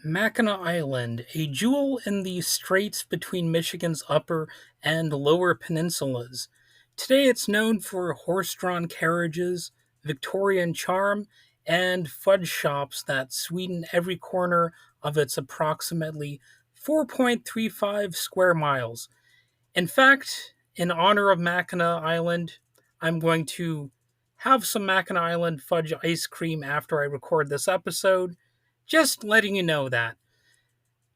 Mackinac Island, a jewel in the straits between Michigan's upper and lower peninsulas. Today it's known for horse drawn carriages, Victorian charm, and fudge shops that sweeten every corner of its approximately 4.35 square miles. In fact, in honor of Mackinac Island, I'm going to have some Mackinac Island fudge ice cream after I record this episode. Just letting you know that.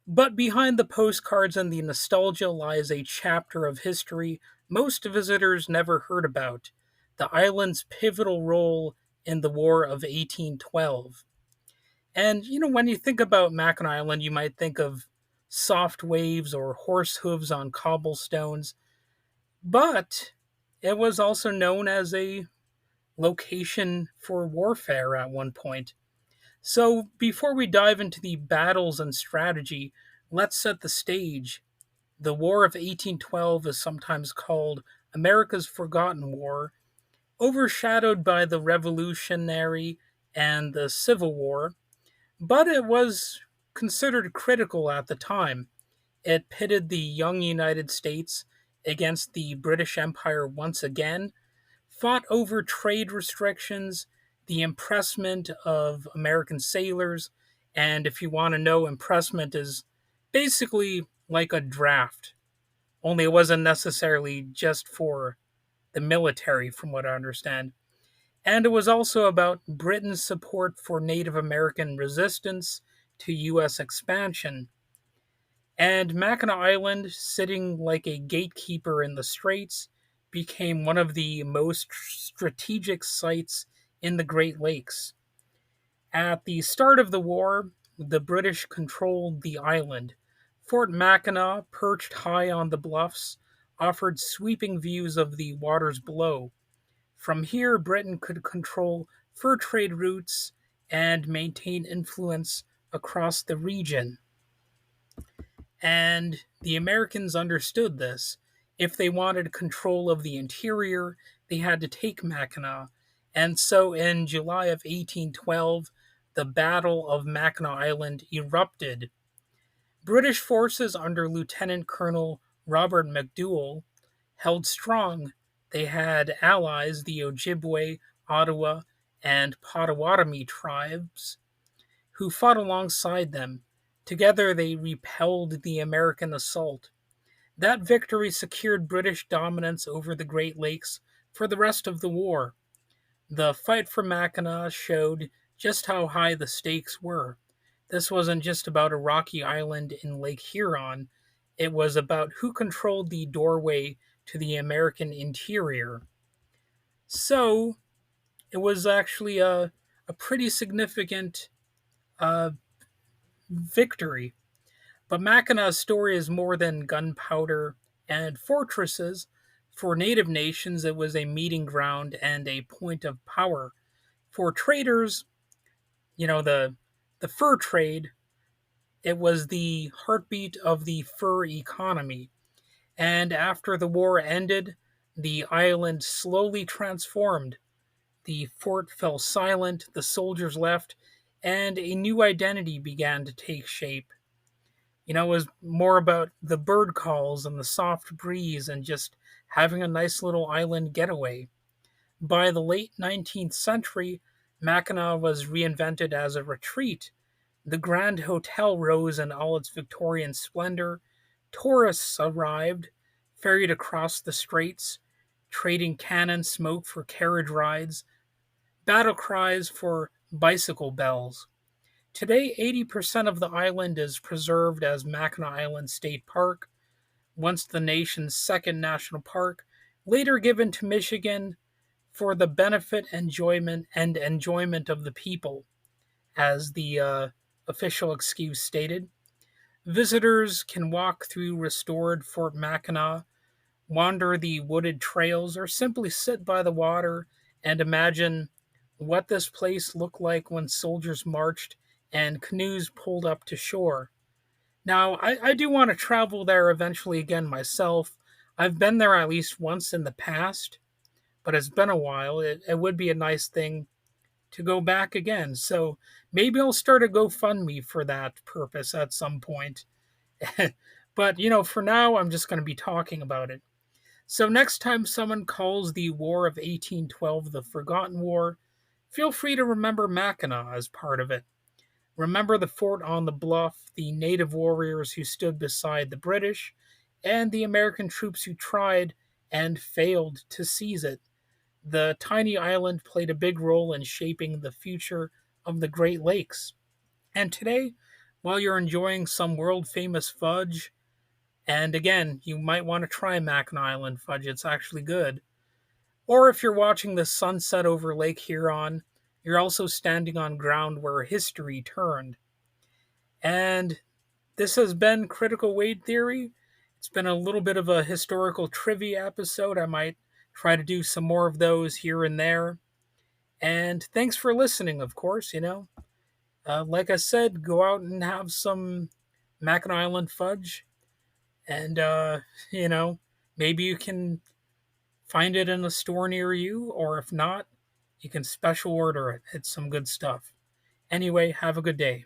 But behind the postcards and the nostalgia lies a chapter of history most visitors never heard about: the island's pivotal role in the War of 1812. And, when you think about Mackinac Island, you might think of soft waves or horse hooves on cobblestones, but it was also known as a location for warfare at one point. So, before we dive into the battles and strategy, let's set the stage. The War of 1812 is sometimes called America's Forgotten War, overshadowed by the Revolutionary and the Civil War, but it was considered critical at the time. It pitted the young United States against the British Empire once again, fought over trade restrictions, the impressment of American sailors, and if you want to know, impressment is basically like a draft, only it wasn't necessarily just for the military, from what I understand. And it was also about Britain's support for Native American resistance to U.S. expansion. And Mackinac Island, sitting like a gatekeeper in the Straits, became one of the most strategic sites in the Great Lakes. At the start of the war, the British controlled the island. Fort Mackinac, perched high on the bluffs, offered sweeping views of the waters below. From here, Britain could control fur trade routes and maintain influence across the region. And the Americans understood this. If they wanted control of the interior, they had to take Mackinac. And so in July of 1812, the Battle of Mackinac Island erupted. British forces under Lieutenant Colonel Robert McDowell held strong. They had allies, the Ojibwe, Ottawa, and Potawatomi tribes, who fought alongside them. Together they repelled the American assault. That victory secured British dominance over the Great Lakes for the rest of the war. The fight for Mackinac showed just how high the stakes were. This wasn't just about a rocky island in Lake Huron, it was about who controlled the doorway to the American interior. So, it was actually a pretty significant uh, victory. But Mackinac's story is more than gunpowder and fortresses. For native nations, it was a meeting ground and a point of power. For traders, the fur trade, it was the heartbeat of the fur economy. And after the war ended, the island slowly transformed. The fort fell silent, the soldiers left, and a new identity began to take shape. It was more about the bird calls and the soft breeze and just having a nice little island getaway. By the late 19th century, Mackinac was reinvented as a retreat. The Grand Hotel rose in all its Victorian splendor. Tourists arrived, ferried across the straits, trading cannon smoke for carriage rides, battle cries for bicycle bells. Today, 80% of the island is preserved as Mackinac Island State Park, once the nation's second national park, later given to Michigan for the benefit, enjoyment of the people, as the official excuse stated. Visitors can walk through restored Fort Mackinac, wander the wooded trails, or simply sit by the water and imagine what this place looked like when soldiers marched and canoes pulled up to shore. Now, I do want to travel there eventually again myself. I've been there at least once in the past, but it's been a while. It would be a nice thing to go back again. So maybe I'll start a GoFundMe for that purpose at some point. But, for now, I'm just going to be talking about it. So next time someone calls the War of 1812 the Forgotten War, feel free to remember Mackinac as part of it. Remember the fort on the bluff, the native warriors who stood beside the British, and the American troops who tried and failed to seize it. The tiny island played a big role in shaping the future of the Great Lakes. And today, while you're enjoying some world famous fudge, and again, you might want to try Mackinac Island fudge, it's actually good. Or if you're watching the sunset over Lake Huron, you're also standing on ground where history turned. And this has been Critical Weight Theory. It's been a little bit of a historical trivia episode. I might try to do some more of those here and there. And thanks for listening, of course. Like I said, go out and have some Mackinac Island fudge. And, you know, maybe you can find it in a store near you, or if not, you can special order it. It's some good stuff. Anyway, have a good day.